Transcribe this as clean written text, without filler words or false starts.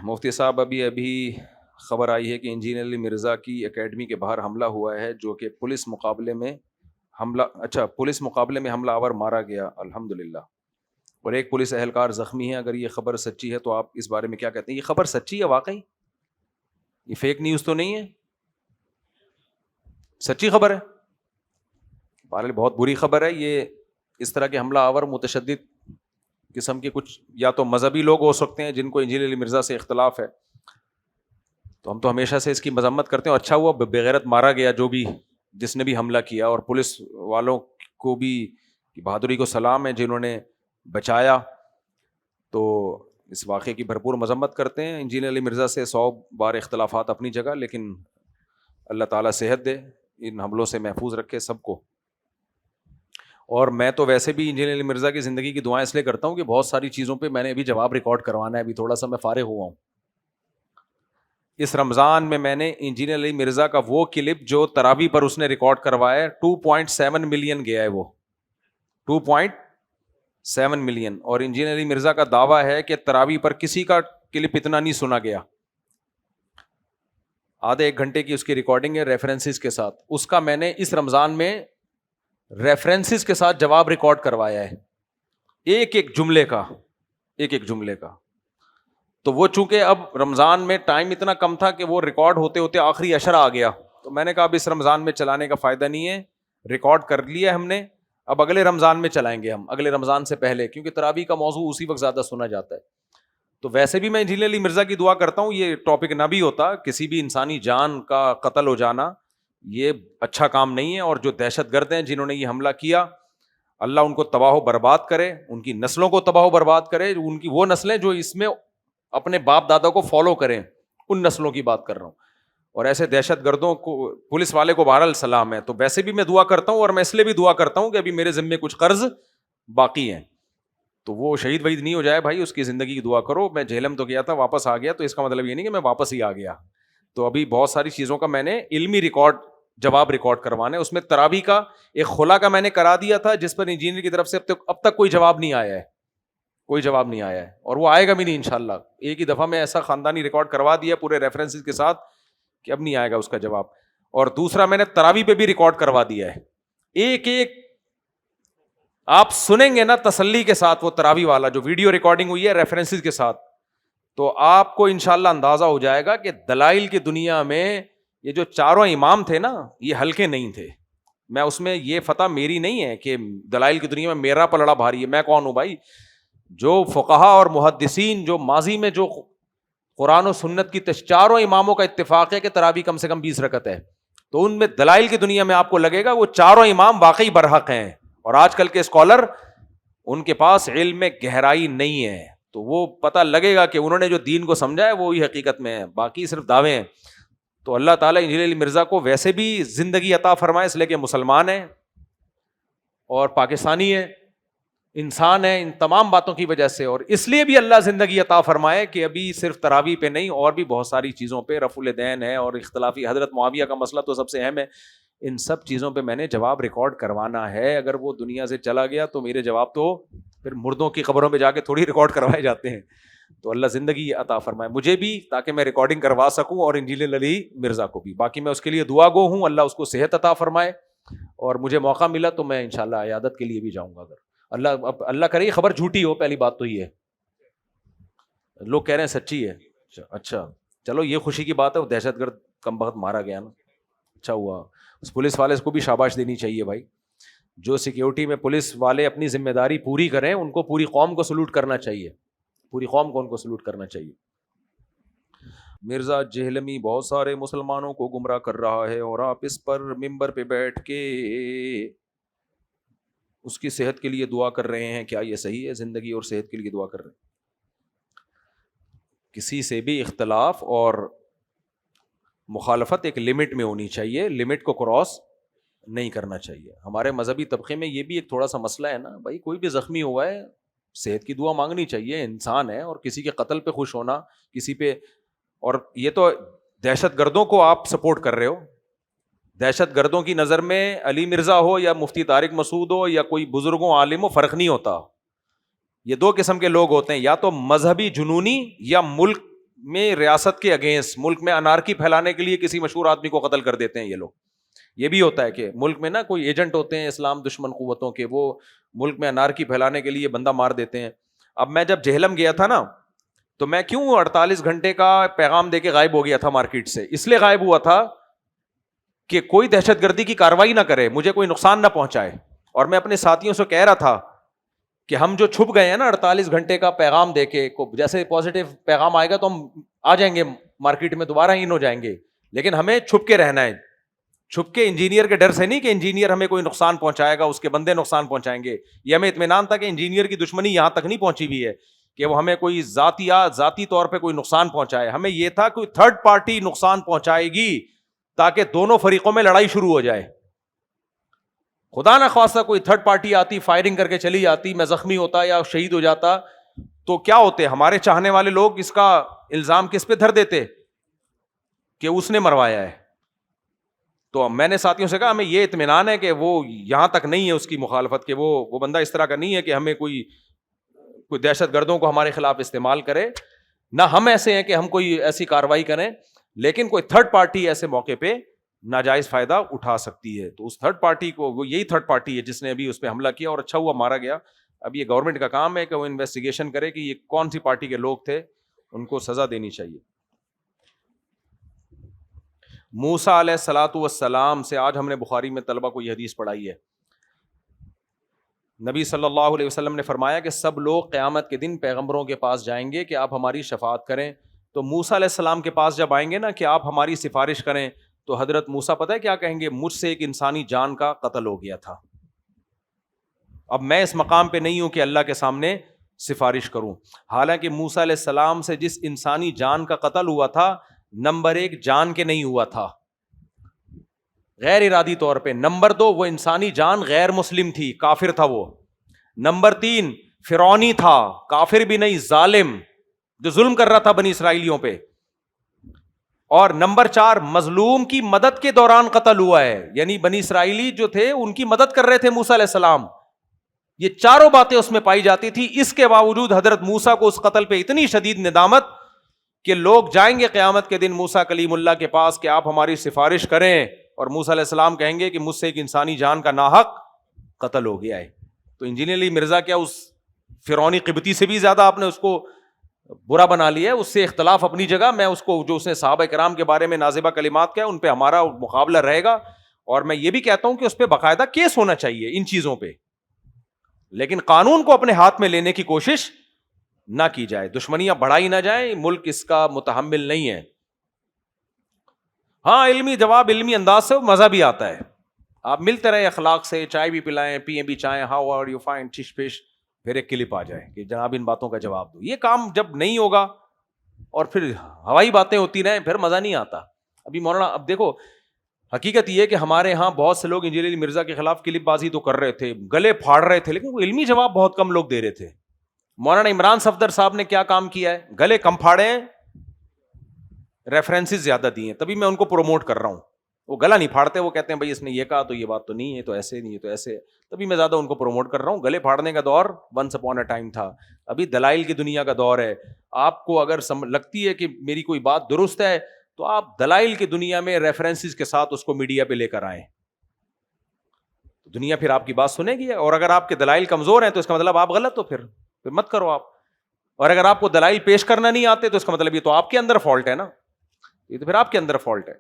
مفتی صاحب ابھی خبر آئی ہے کہ انجینئر علی مرزا کی اکیڈمی کے باہر حملہ ہوا ہے جو کہ پولیس مقابلے میں حملہ آور مارا گیا الحمدللہ، اور ایک پولیس اہلکار زخمی ہے۔ اگر یہ خبر سچی ہے تو آپ اس بارے میں کیا کہتے ہیں؟ یہ خبر سچی ہے واقعی؟ یہ فیک نیوز تو نہیں ہے؟ سچی خبر ہے؟ بہرحال بہت بری خبر ہے یہ۔ اس طرح کے حملہ آور متشدد قسم کے کچھ یا تو مذہبی لوگ ہو سکتے ہیں جن کو انجینئر علی مرزا سے اختلاف ہے، تو ہم تو ہمیشہ سے اس کی مذمت کرتے ہیں، اور اچھا ہوا بغیرت مارا گیا جس نے بھی حملہ کیا، اور پولیس والوں کو بھی بہادری کو سلام ہے جنہوں نے بچایا۔ تو اس واقعے کی بھرپور مذمت کرتے ہیں۔ انجینئر علی مرزا سے 100 بار اختلافات اپنی جگہ، لیکن اللہ تعالیٰ صحت دے، ان حملوں سے محفوظ رکھے سب کو۔ اور میں تو ویسے بھی انجینئر علی مرزا کی زندگی کی دعائیں اس لیے کرتا ہوں کہ بہت ساری چیزوں پہ میں نے ابھی جواب ریکارڈ کروانا ہے، ابھی تھوڑا سا میں فارغ ہوا ہوں۔ اس رمضان میں نے انجینئر علی مرزا کا وہ کلپ جو تراویح پر اس نے ریکارڈ کروایا ہے، 2.7 ملین گیا ہے، وہ 2.7 ملین، اور انجینئر علی مرزا کا دعویٰ ہے کہ تراویح پر کسی کا کلپ اتنا نہیں سنا گیا۔ آدھے 1 گھنٹے کی اس کی ریکارڈنگ ہے ریفرنسز کے ساتھ، اس کا میں نے اس رمضان میں ریفرنسز کے ساتھ جواب ریکارڈ کروایا ہے، ایک ایک جملے کا۔ تو وہ چونکہ اب رمضان میں ٹائم اتنا کم تھا کہ وہ ریکارڈ ہوتے ہوتے آخری عشر آ گیا، تو میں نے کہا اب اس رمضان میں چلانے کا فائدہ نہیں ہے، ریکارڈ کر لیا ہم نے، اب اگلے رمضان میں چلائیں گے ہم، اگلے رمضان سے پہلے، کیونکہ تراویح کا موضوع اسی وقت زیادہ سنا جاتا ہے۔ تو ویسے بھی میں انجینئر علی مرزا کی دعا کرتا ہوں یہ ٹاپک نہ بھی ہوتا، کسی بھی انسانی جان کا قتل ہو جانا یہ اچھا کام نہیں ہے، اور جو دہشت گرد ہیں جنہوں نے یہ حملہ کیا، اللہ ان کو تباہ و برباد کرے، ان کی نسلوں کو تباہ و برباد کرے، ان کی وہ نسلیں جو اس میں اپنے باپ دادا کو فالو کریں، ان نسلوں کی بات کر رہا ہوں۔ اور ایسے دہشت گردوں کو، پولیس والے کو بہرحال سلام ہے۔ تو ویسے بھی میں دعا کرتا ہوں، اور میں اس لیے بھی دعا کرتا ہوں کہ ابھی میرے ذمے کچھ قرض باقی ہیں، تو وہ شہید وحید نہیں ہو جائے بھائی، اس کی زندگی کی دعا کرو۔ میں جہلم تو گیا تھا، واپس آ گیا، تو اس کا مطلب یہ نہیں کہ میں واپس ہی آ گیا، تو ابھی بہت ساری چیزوں کا میں نے علمی جواب ریکارڈ کروانے۔ اس میں تراویح کا ایک خلا کا میں نے کرا دیا تھا جس پر انجینئر کی طرف سے اب تک کوئی جواب نہیں آیا ہے، اور وہ آئے گا بھی نہیں انشاءاللہ۔ ایک ہی دفعہ میں ایسا خاندانی ریکارڈ کروا دیا پورے ریفرنسز کے ساتھ کہ اب نہیں آئے گا اس کا جواب۔ اور دوسرا میں نے تراویح پہ بھی ریکارڈ کروا دیا ہے، ایک آپ سنیں گے نا تسلی کے ساتھ وہ تراویح والا جو ویڈیو ریکارڈنگ ہوئی ہے ریفرنسز کے ساتھ، تو آپ کو انشاءاللہ اندازہ ہو جائے گا کہ دلائل کی دنیا میں یہ جو چاروں امام تھے نا، یہ ہلکے نہیں تھے۔ میں اس میں یہ فتح میری نہیں ہے کہ دلائل کی دنیا میں میرا پلڑا بھاری ہے، میں کون ہوں بھائی؟ جو فقہا اور محدثین جو ماضی میں جو قرآن و سنت کی چاروں اماموں کا اتفاق ہے کہ تراویح کم سے کم 20 رکعت ہے، تو ان میں دلائل کی دنیا میں آپ کو لگے گا وہ چاروں امام واقعی برحق ہیں، اور آج کل کے اسکالر ان کے پاس علم میں گہرائی نہیں ہے، تو وہ پتہ لگے گا کہ انہوں نے جو دین کو سمجھا ہے وہی حقیقت میں ہے، باقی صرف دعوے ہیں۔ تو اللہ تعالیٰ انجینئر علی مرزا کو ویسے بھی زندگی عطا فرمائے، اس لیے کہ مسلمان ہیں اور پاکستانی ہے، انسان ہے، ان تمام باتوں کی وجہ سے، اور اس لیے بھی اللہ زندگی عطا فرمائے کہ ابھی صرف تراویح پہ نہیں اور بھی بہت ساری چیزوں پہ، رفع الدین ہے اور اختلافی حضرت معاویہ کا مسئلہ تو سب سے اہم ہے، ان سب چیزوں پہ میں نے جواب ریکارڈ کروانا ہے۔ اگر وہ دنیا سے چلا گیا تو میرے جواب تو پھر مردوں کی قبروں میں جا کے تھوڑی ریکارڈ کروائے جاتے ہیں، تو اللہ زندگی عطا فرمائے مجھے بھی، تاکہ میں ریکارڈنگ کروا سکوں، اور انجینئر علی مرزا کو بھی۔ باقی میں اس کے لیے دعا گو ہوں، اللہ اس کو صحت عطا فرمائے، اور مجھے موقع ملا تو میں انشاءاللہ عیادت کے لیے بھی جاؤں گا، اگر اللہ کرے خبر جھوٹی ہو، پہلی بات تو یہ ہے، لوگ کہہ رہے ہیں سچی ہے، اچھا چلو یہ خوشی کی بات ہے، وہ دہشت گرد کم بخت مارا گیا نا، اچھا ہوا۔ اس پولیس والے کو بھی شاباش دینی چاہیے بھائی، جو سیکیورٹی میں پولیس والے اپنی ذمہ داری پوری کریں، ان کو پوری قوم کو سلوٹ کرنا چاہیے، پوری قوم کو ان کو سلوٹ کرنا چاہیے۔ مرزا جہلمی بہت سارے مسلمانوں کو گمراہ کر رہا ہے، اور آپ اس پر ممبر پہ بیٹھ کے اس کی صحت کے لیے دعا کر رہے ہیں، کیا یہ صحیح ہے؟ زندگی اور صحت کے لیے دعا کر رہے ہیں۔ کسی سے بھی اختلاف اور مخالفت ایک لمٹ میں ہونی چاہیے، لمٹ کو کراس نہیں کرنا چاہیے۔ ہمارے مذہبی طبقے میں یہ بھی ایک تھوڑا سا مسئلہ ہے نا بھائی، کوئی بھی زخمی ہوا ہے صحت کی دعا مانگنی چاہیے، انسان ہے، اور کسی کے قتل پہ خوش ہونا، کسی پہ، اور یہ تو دہشت گردوں کو آپ سپورٹ کر رہے ہو، دہشت گردوں کی نظر میں علی مرزا ہو یا مفتی طارق مسعود ہو یا کوئی بزرگوں عالم ہو، فرق نہیں ہوتا۔ یہ 2 قسم کے لوگ ہوتے ہیں، یا تو مذہبی جنونی یا ملک میں ریاست کے اگینسٹ ملک میں انارکی پھیلانے کے لیے کسی مشہور آدمی کو قتل کر دیتے ہیں یہ لوگ. یہ بھی ہوتا ہے کہ ملک میں نا کوئی ایجنٹ ہوتے ہیں اسلام دشمن قوتوں کے, وہ ملک میں انارکی پھیلانے کے لیے بندہ مار دیتے ہیں. اب میں جب جہلم گیا تھا نا, تو میں کیوں 48 گھنٹے کا پیغام دے کے غائب ہو گیا تھا مارکیٹ سے, اس لیے غائب ہوا تھا کہ کوئی دہشت گردی کی کاروائی نہ کرے, مجھے کوئی نقصان نہ پہنچائے. اور میں اپنے ساتھیوں سے کہہ رہا تھا کہ ہم جو چھپ گئے ہیں نا 48 گھنٹے کا پیغام دے کے, جیسے پازیٹیو پیغام آئے گا تو ہم آ جائیں گے مارکیٹ میں, دوبارہ ان ہو جائیں گے, لیکن ہمیں چھپ کے رہنا ہے. چھپ کے انجینئر کے ڈر سے نہیں کہ انجینئر ہمیں کوئی نقصان پہنچائے گا, اس کے بندے نقصان پہنچائیں گے. یہ ہمیں اطمینان تھا کہ انجینئر کی دشمنی یہاں تک نہیں پہنچی ہوئی ہے کہ وہ ہمیں کوئی ذاتی طور پہ کوئی نقصان پہنچائے. ہمیں یہ تھا کوئی تھرڈ پارٹی نقصان پہنچائے گی تاکہ دونوں فریقوں میں لڑائی شروع ہو جائے. خدا نہ خواستہ کوئی تھرڈ پارٹی آتی, فائرنگ کر کے چلی جاتی, میں زخمی ہوتا یا شہید ہو جاتا, تو کیا ہوتے ہمارے چاہنے والے لوگ اس کا الزام کس پہ دھر دیتے کہ اس نے مروایا ہے. تو میں نے ساتھیوں سے کہا ہمیں یہ اطمینان ہے کہ وہ یہاں تک نہیں ہے اس کی مخالفت, کہ وہ بندہ اس طرح کا نہیں ہے کہ ہمیں کوئی دہشت گردوں کو ہمارے خلاف استعمال کرے, نہ ہم ایسے ہیں کہ ہم کوئی ایسی کاروائی کریں, لیکن کوئی تھرڈ پارٹی ایسے موقع پہ ناجائز فائدہ اٹھا سکتی ہے. تو اس تھرڈ پارٹی کو, وہ یہی تھرڈ پارٹی ہے جس نے ابھی اس پہ حملہ کیا, اور اچھا ہوا مارا گیا. اب یہ گورنمنٹ کا کام ہے کہ وہ انویسٹیگیشن کرے کہ یہ کون سی پارٹی کے لوگ تھے, ان کو سزا دینی چاہیے. موسیٰ علیہ الصلوۃ والسلام سے آج ہم نے بخاری میں طلبہ کو یہ حدیث پڑھائی ہے. نبی صلی اللہ علیہ وسلم نے فرمایا کہ سب لوگ قیامت کے دن پیغمبروں کے پاس جائیں گے کہ آپ ہماری شفاعت کریں. تو موسیٰ علیہ السلام کے پاس جب آئیں گے نا کہ آپ ہماری سفارش کریں, تو حضرت موسیٰ پتہ ہے کیا کہیں گے؟ مجھ سے ایک انسانی جان کا قتل ہو گیا تھا, اب میں اس مقام پہ نہیں ہوں کہ اللہ کے سامنے سفارش کروں. حالانکہ موسیٰ علیہ السلام سے جس انسانی جان کا قتل ہوا تھا, نمبر 1 جان کے نہیں ہوا تھا, غیر ارادی طور پہ. نمبر 2 وہ انسانی جان غیر مسلم تھی, کافر تھا وہ. نمبر 3 فرعونی تھا, کافر بھی نہیں, ظالم جو ظلم کر رہا تھا بنی اسرائیلیوں پہ. اور نمبر 4 مظلوم کی مدد کے دوران قتل ہوا ہے, یعنی بنی اسرائیلی جو تھے ان کی مدد کر رہے تھے موسیٰ علیہ السلام. یہ چاروں باتیں اس میں پائی جاتی تھی. اس کے باوجود حضرت موسیٰ کو اس قتل پہ اتنی شدید ندامت کہ لوگ جائیں گے قیامت کے دن موسیٰ کلیم اللہ کے پاس کہ آپ ہماری سفارش کریں, اور موسیٰ علیہ السلام کہیں گے کہ مجھ سے ایک انسانی جان کا ناحق قتل ہو گیا ہے. تو انجینئر علی مرزا کیا اس فرعونی قبطی سے بھی زیادہ آپ نے اس کو برا بنا لیا ہے؟ اس سے اختلاف اپنی جگہ, میں اس کو جو اس نے صحابہ کرام کے بارے میں نازبہ کلمات کیا ان پہ ہمارا مقابلہ رہے گا. اور میں یہ بھی کہتا ہوں کہ اس پہ باقاعدہ کیس ہونا چاہیے ان چیزوں پہ, لیکن قانون کو اپنے ہاتھ میں لینے کی کوشش نہ کی جائے, دشمنیاں بڑھائی نہ جائیں, ملک اس کا متحمل نہیں ہے. ہاں علمی جواب علمی انداز سے مزہ بھی آتا ہے, آپ ملتے رہے اخلاق سے, چائے بھی پلائیں, پیئیں بھی چائیں, ہاؤ آر یو فائن, ٹش پش, پھر ایک کلپ آ جائے کہ جناب ان باتوں کا جواب دو. یہ کام جب نہیں ہوگا اور پھر ہوائی باتیں ہوتی رہیں, پھر مزہ نہیں آتا. ابھی مولانا, اب دیکھو حقیقت یہ ہے کہ ہمارے ہاں بہت سے لوگ انجینئر مرزا کے خلاف کلپ بازی تو کر رہے تھے, گلے پھاڑ رہے تھے, لیکن وہ علمی جواب بہت کم لوگ دے رہے تھے. مولانا عمران صفدر صاحب نے کیا کام کیا ہے؟ گلے کم پھاڑے ہیں, ریفرنسز زیادہ دیے ہیں, تبھی میں ان کو پروموٹ کر رہا ہوں. وہ گلا نہیں پھاڑتے, وہ کہتے ہیں بھائی اس نے یہ کہا تو یہ بات تو نہیں ہے, تو ایسے نہیں ہے, تو ایسے, تبھی میں زیادہ ان کو پروموٹ کر رہا ہوں. گلے پھاڑنے کا دور ونس اپون اے ٹائم تھا, ابھی دلائل کی دنیا کا دور ہے. آپ کو اگر لگتی ہے کہ میری کوئی بات درست ہے تو آپ دلائل کی دنیا میں ریفرنسز کے ساتھ اس کو میڈیا پہ لے کر آئیں, دنیا پھر آپ کی بات سنے گی. اور اگر آپ کے دلائل کمزور ہیں تو اس کا مطلب آپ غلط ہو, پھر مت کرو آپ. اور اگر آپ کو دلائل پیش کرنا نہیں آتے تو اس کا مطلب یہ تو آپ کے اندر فالٹ ہے نا, یہ تو پھر آپ کے اندر فالٹ ہے.